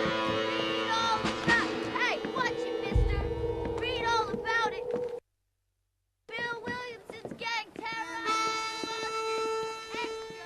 Read all about it. Hey, watch it, mister. Read all about it. Bill Williamson's gang terrorized extra,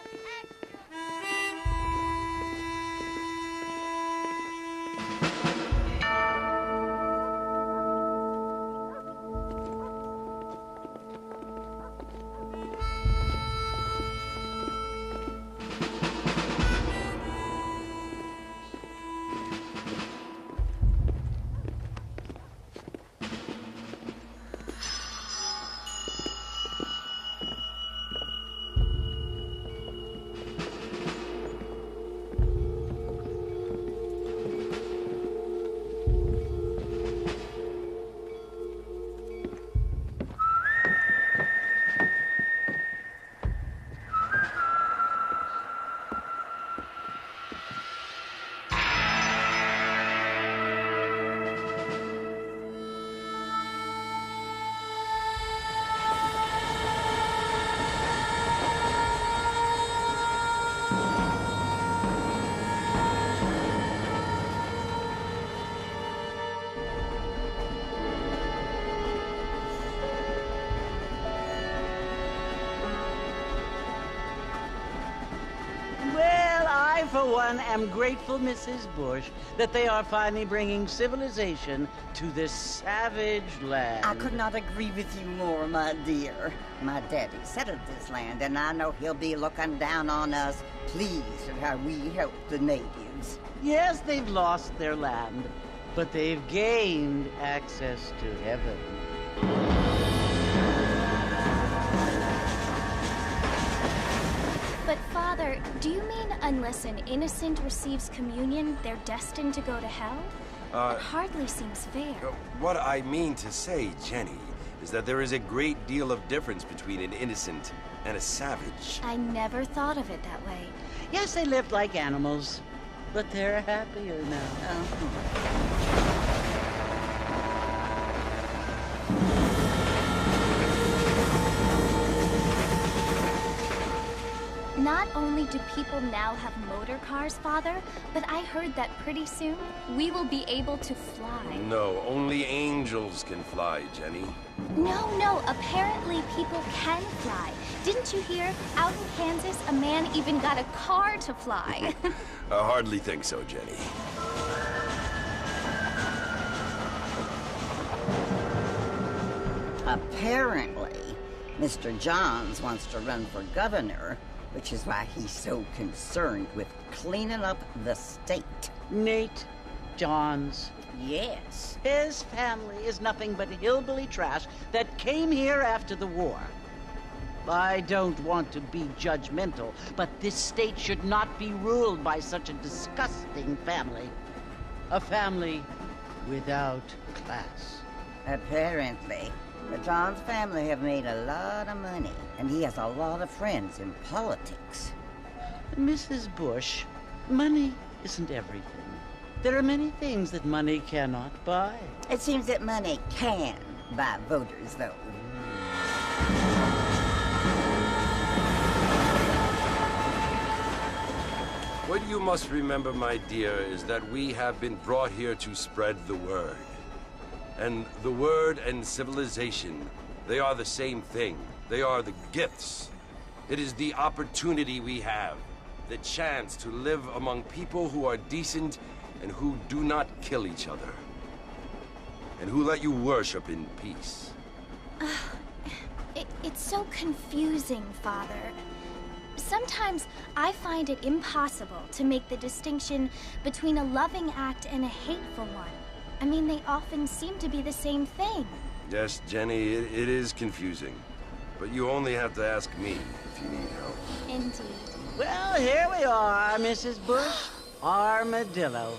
Well, I, for one, am grateful, Mrs. Bush, that they are finally bringing civilization to this savage land. I could not agree with you more, my dear. My daddy settled this land, and I know he'll be looking down on us, pleased at how we help the natives. Yes, they've lost their land, but they've gained access to heaven. But, Father, do you mean unless an innocent receives communion, they're destined to go to hell? That hardly seems fair. What I mean to say, Jenny, is that there is a great deal of difference between an innocent and a savage. I never thought of it that way. Yes, they lived like animals, but they're happier now. Not only do people now have motor cars, Father, but I heard that pretty soon we will be able to fly. No, only angels can fly, Jenny. No, apparently people can fly. Didn't you hear? Out in Kansas, a man even got a car to fly. I hardly think so, Jenny. Apparently, Mr. Johns wants to run for governor, which is why he's so concerned with cleaning up the state. Nate Johns. Yes. His family is nothing but hillbilly trash that came here after the war. I don't want to be judgmental, but this state should not be ruled by such a disgusting family. A family without class. Apparently, the Johns family have made a lot of money, and he has a lot of friends in politics. Mrs. Bush, money isn't everything. There are many things that money cannot buy. It seems that money can buy voters, though. What you must remember, my dear, is that we have been brought here to spread the word. And the word and civilization, they are the same thing. They are the gifts. It is the opportunity we have, the chance to live among people who are decent and who do not kill each other, and who let you worship in peace. It's so confusing, Father. Sometimes I find it impossible to make the distinction between a loving act and a hateful one. I mean, they often seem to be the same thing. Yes, Jenny, it is confusing. But you only have to ask me if you need help. Indeed. Well, here we are, Mrs. Bush. Armadillo.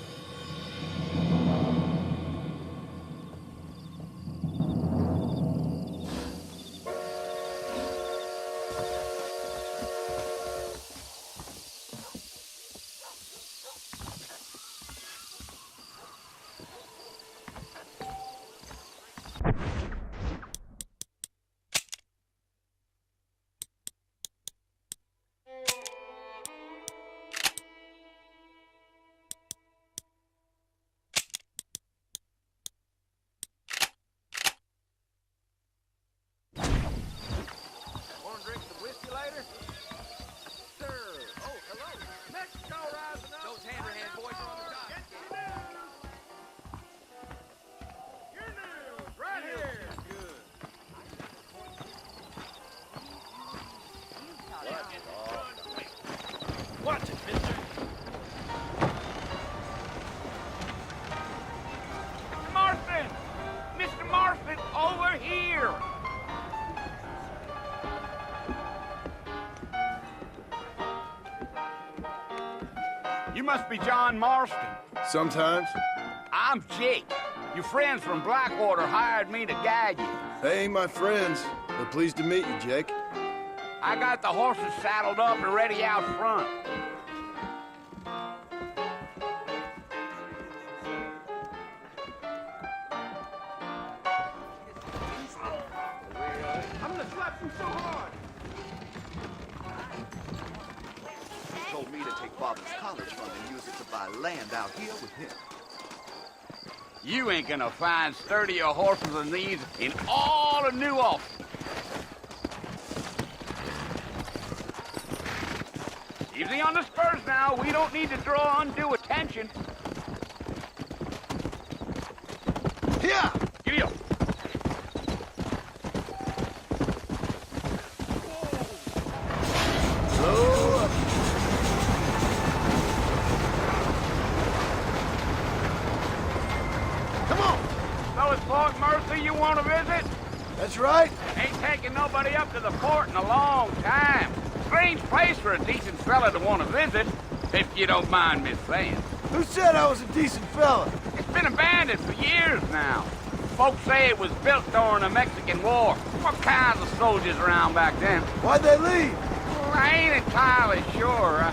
You must be John Marston. Sometimes. I'm Jake. Your friends from Blackwater hired me to guide you. They ain't my friends. They're pleased to meet you, Jake. I got the horses saddled up and ready out front. I'm gonna slap you so hard. He told me to take Father's college fund and use it to buy land out here with him. You ain't gonna find sturdier horses than these in all of New Ulster. Easy on the spurs now. We don't need to draw undue attention. Here! Giddy up. Slow up. Come on! So it's Fort Mercy you want to visit? That's right. Ain't taking nobody up to the fort in a long time. Strange place for a decent fella to want to visit, if you don't mind me saying. Who said I was a decent fella? It's been abandoned for years now. Folks say it was built during the Mexican War. What kinds of soldiers around back then? Why'd they leave? Well, I ain't entirely sure.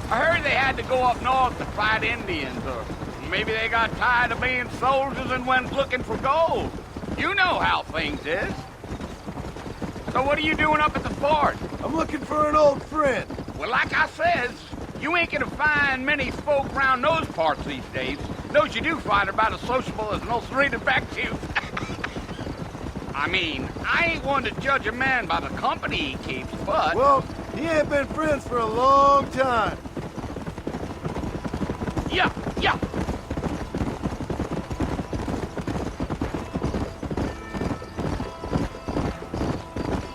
I heard they had to go up north to fight Indians, or maybe they got tired of being soldiers and went looking for gold. You know how things is. So what are you doing up at the fort? I'm looking for an old friend. Well, like I says, you ain't gonna find many folk around those parts these days. Those you do find are about as sociable as an ulcerated back tooth. I mean, I ain't one to judge a man by the company he keeps, but... Well, he ain't been friends for a long time. Yeah.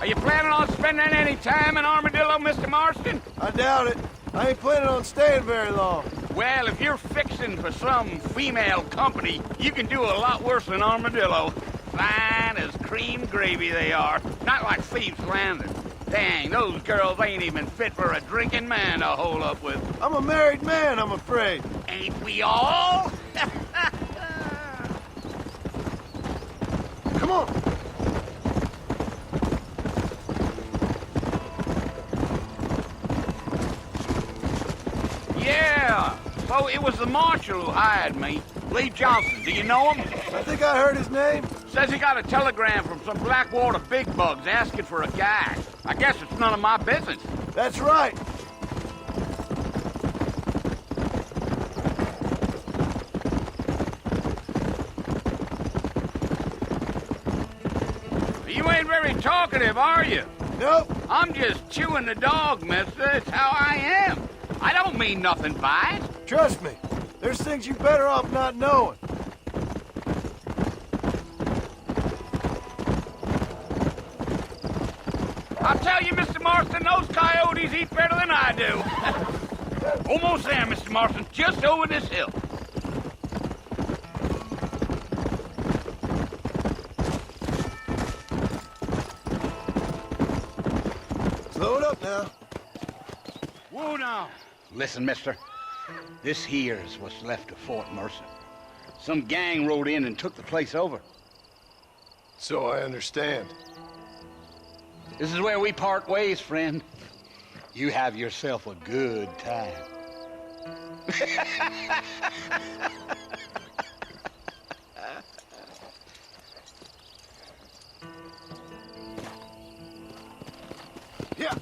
Are you planning on spending any time in Armadillo, Mr. Marston? I doubt it. I ain't planning on staying very long. Well, if you're fixing for some female company, you can do a lot worse than Armadillo. Fine as cream gravy they are. Not like Thieves' Landing. Dang, those girls ain't even fit for a drinking man to hole up with. I'm a married man, I'm afraid. Ain't we all? Come on. Yeah. So it was the marshal who hired me. Lee Johnson. Do you know him? I think I heard his name. Says he got a telegram from some Blackwater big bugs asking for a guy. I guess it's none of my business. That's right. You ain't very talkative, are you? Nope. I'm just chewing the dog, mister. It's how I am. I don't mean nothing by it. Trust me. There's things you're better off not knowing. I'll tell you, Mr. Marston, those coyotes eat better than I do. Almost there, Mr. Marston. Just over this hill. Slow it up now. Whoa, now. Listen, mister. This here's what's left of Fort Mercy. Some gang rode in and took the place over. So I understand. This is where we part ways, friend. You have yourself a good time. Yeah.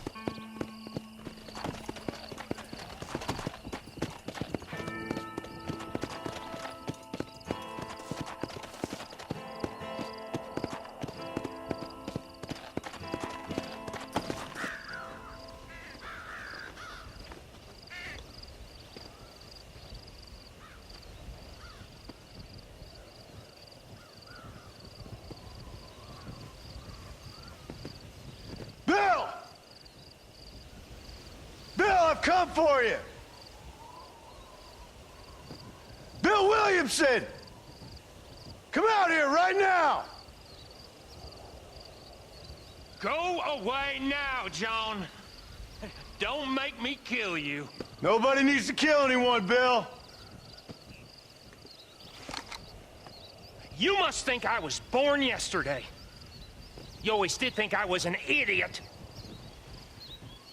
Bill! Bill, I've come for you! Bill Williamson! Come out here right now! Go away now, John. Don't make me kill you. Nobody needs to kill anyone, Bill. You must think I was born yesterday. You always did think I was an idiot.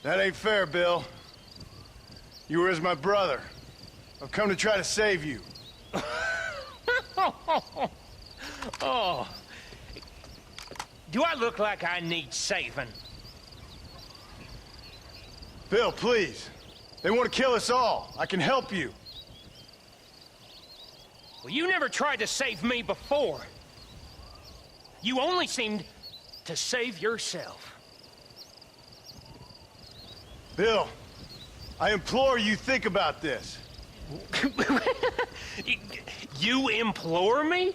That ain't fair, Bill. You were as my brother. I've come to try to save you. Oh. Do I look like I need saving? Bill, please. They want to kill us all. I can help you. Well, you never tried to save me before. You only seemed to save yourself. Bill, I implore you think about this. You implore me?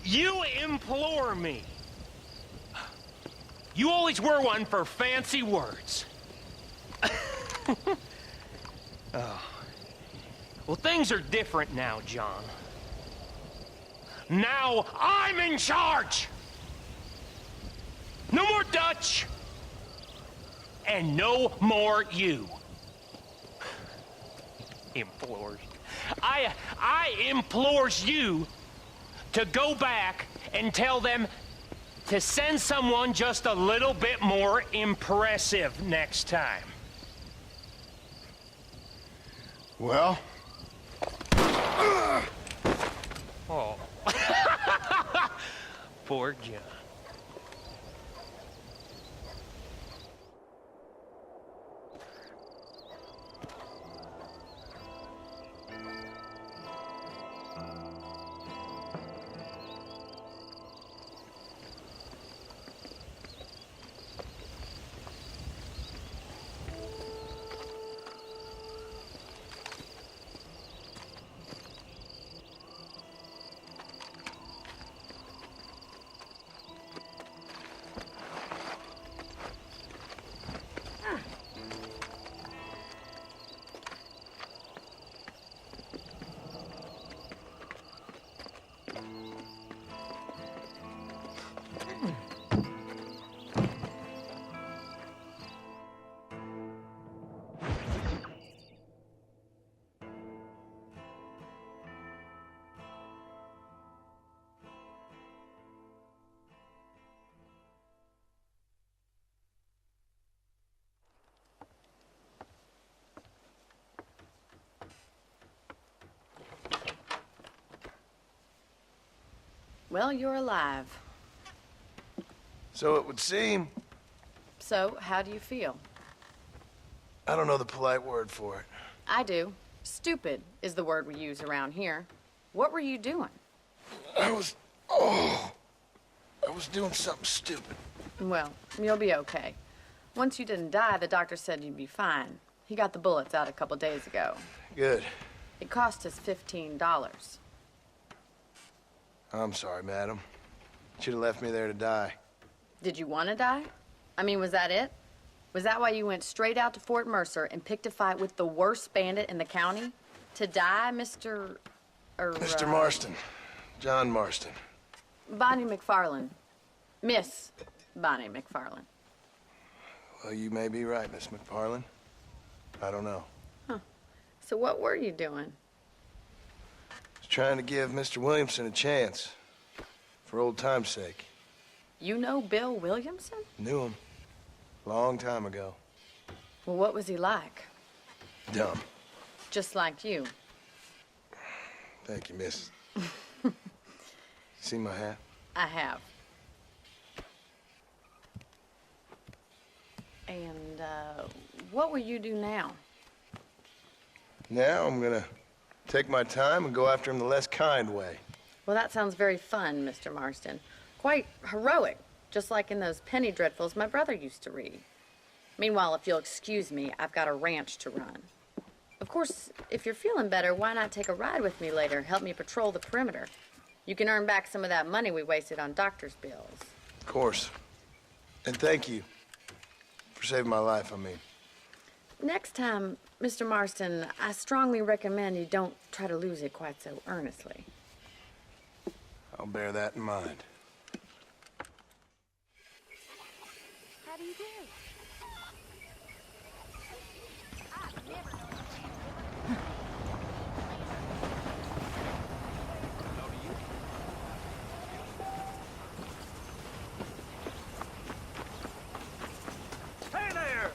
You implore me. You always were one for fancy words. Oh. Well, things are different now, John. Now I'm in charge! No more Dutch! And no more you. Implores. I implores you to go back and tell them to send someone just a little bit more impressive next time. Well? Oh. Poor John. Well, you're alive. So it would seem. So, how do you feel? I don't know the polite word for it. I do. Stupid is the word we use around here. What were you doing? I was doing something stupid. Well, you'll be okay. Once you didn't die, the doctor said you'd be fine. He got the bullets out a couple days ago. Good. It cost us $15. I'm sorry, madam. Should have left me there to die. Did you want to die? I mean, was that it? Was that why you went straight out to Fort Mercer and picked a fight with the worst bandit in the county? To die, Mr. Mr. Marston. John Marston. Bonnie McFarland. Miss Bonnie McFarland. Well, you may be right, Miss McFarland. I don't know. Huh. So what were you doing? Trying to give Mr. Williamson a chance. For old time's sake. You know Bill Williamson? Knew him. Long time ago. Well, what was he like? Dumb. Just like you. Thank you, miss. See my hat? I have. And, what will you do now? Now I'm gonna take my time and go after him the less kind way. Well, that sounds very fun, Mr. Marston. Quite heroic, just like in those penny dreadfuls my brother used to read. Meanwhile, if you'll excuse me, I've got a ranch to run. Of course, if you're feeling better, why not take a ride with me later? Help me patrol the perimeter. You can earn back some of that money we wasted on doctor's bills. Of course. And thank you for saving my life, I mean. Next time, Mr. Marston, I strongly recommend you don't try to lose it quite so earnestly. I'll bear that in mind. How do you do? Hey there!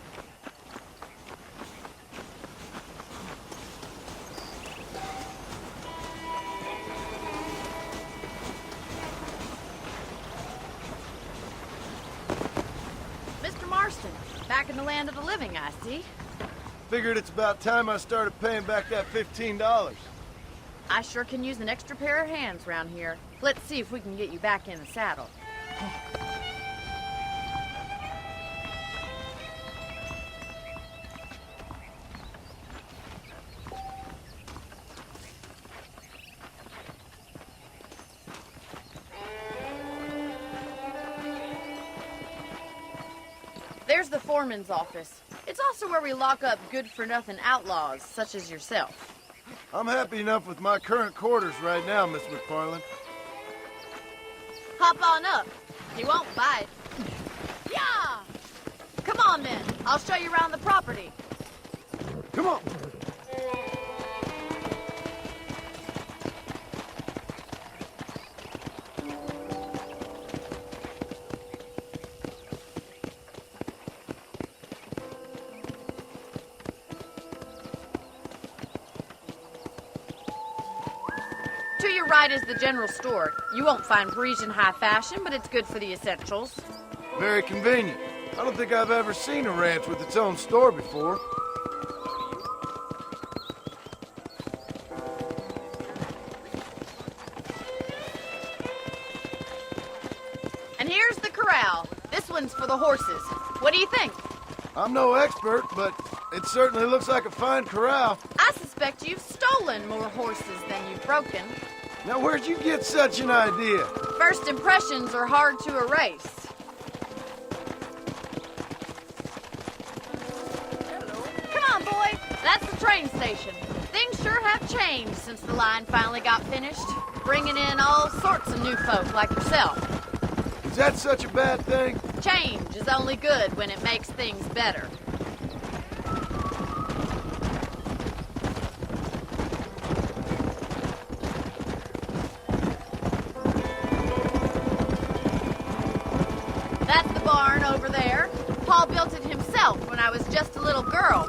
Mr. Marston, back in the land of the living, I see. Figured it's about time I started paying back that $15. I sure can use an extra pair of hands around here. Let's see if we can get you back in the saddle. There's the foreman's office. It's also where we lock up good-for-nothing outlaws, such as yourself. I'm happy enough with my current quarters right now, Miss McFarland. Hop on up. He won't bite. Yeah! Come on, then. I'll show you around the property. Come on! To your right is the general store. You won't find Parisian high fashion, but it's good for the essentials. Very convenient. I don't think I've ever seen a ranch with its own store before. And here's the corral. This one's for the horses. What do you think? I'm no expert, but it certainly looks like a fine corral. I suspect you've stolen more horses than you've broken. Now, where'd you get such an idea? First impressions are hard to erase. Come on, boy. That's the train station. Things sure have changed since the line finally got finished, bringing in all sorts of new folk like yourself. Is that such a bad thing? Change is only good when it makes things better. That's the barn over there. Paul built it himself when I was just a little girl.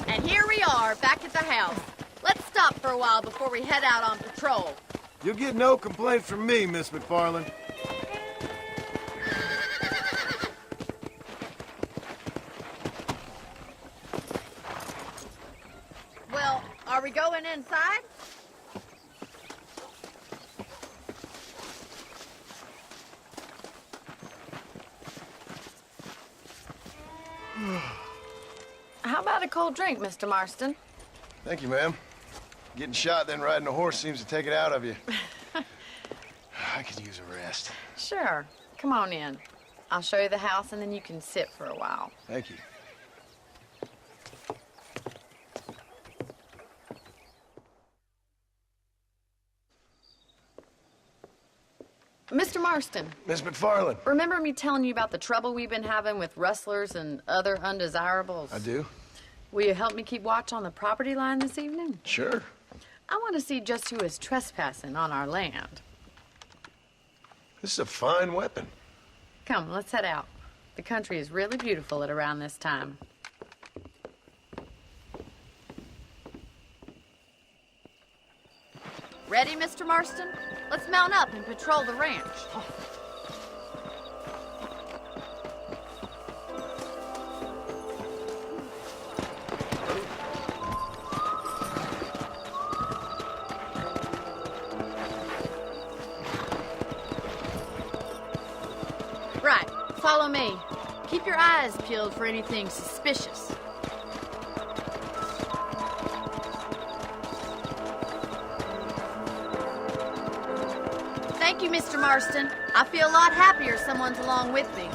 And here we are, back at the house. Let's stop for a while before we head out on patrol. You'll get no complaint from me, Miss McFarland. Well, are we going inside? How about a cold drink, Mr. Marston? Thank you, ma'am. Getting shot, then riding a horse seems to take it out of you. I could use a rest. Sure. Come on in. I'll show you the house, and then you can sit for a while. Thank you. Mr. Marston, Miss McFarland. remember me telling you about the trouble we've been having with rustlers and other undesirables? I do. Will you help me keep watch on the property line this evening? Sure. I want to see just who is trespassing on our land. This is a fine weapon. Come, let's head out. The country is really beautiful at around this time. Ready, Mr. Marston? Let's mount up and patrol the ranch. Right, follow me. Keep your eyes peeled for anything suspicious. Thank you, Mr. Marston. I feel a lot happier someone's along with me.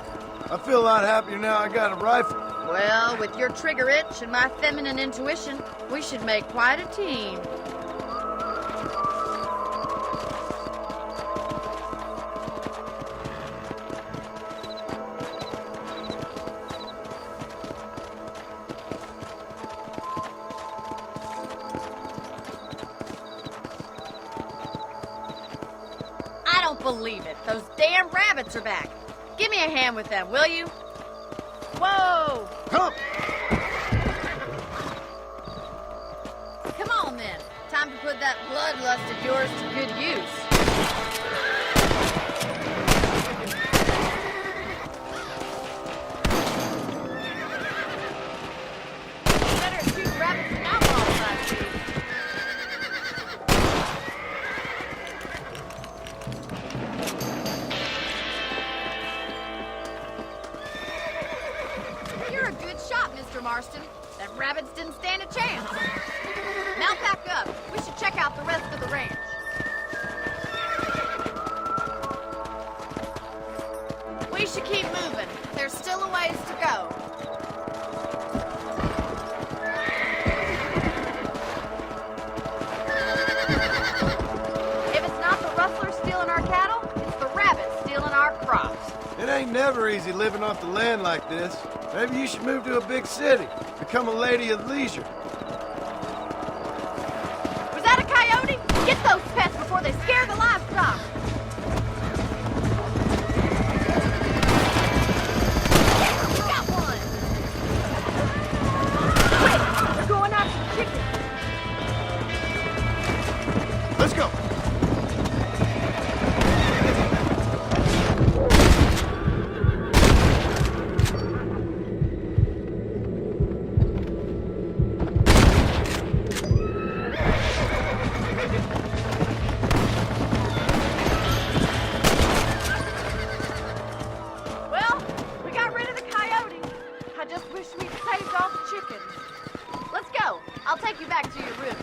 I feel a lot happier now I got a rifle. Well, with your trigger itch and my feminine intuition, we should make quite a team. believe it. Those damn rabbits are back. Give me a hand with them, will you? Whoa! Come! Come on, then. Time to put that bloodlust of yours to good use. Better shoot rabbits and outlaws, I see. You're a good shot, Mr. Marston. Them rabbits didn't stand a chance. Now pack up. We should check out the rest of the ranch. We should keep moving. There's still a ways to go. If it's not the rustlers stealing our cattle, it's the rabbits stealing our crops. It ain't never easy living off the land like this. Maybe you should move to a big city. Become a lady of leisure. Was that a coyote? Get those pests before they scare the livestock. Got one. Quick, they're going after the chicken. Let's go. Well, we got rid of the coyote. I just wish we'd saved all the chickens. Let's go. I'll take you back to your room.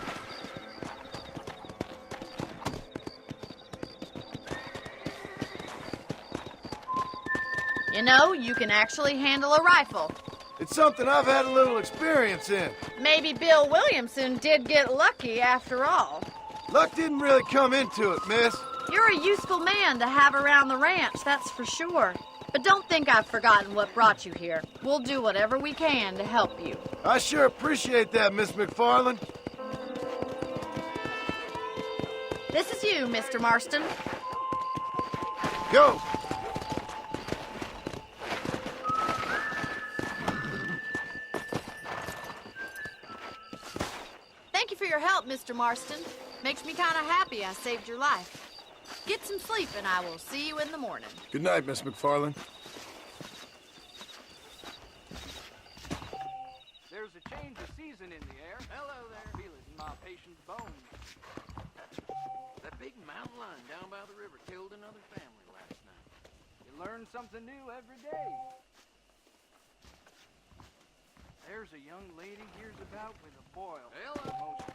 You know, you can actually handle a rifle. It's something I've had a little experience in. Maybe Bill Williamson did get lucky after all. Luck didn't really come into it, miss. You're a useful man to have around the ranch, that's for sure. But don't think I've forgotten what brought you here. We'll do whatever we can to help you. I sure appreciate that, Miss McFarland. This is you, Mr. Marston. Go. Thank you for your help, Mr. Marston. Makes me kind of happy I saved your life. Get some sleep and I will see you in the morning. Good night, Miss McFarland. There's a change of season in the air. Hello there. Feel it in my patient's bones. That big mountain lion down by the river killed another family last night. You learn something new every day. There's a young lady here's about with a boil. Hello. Most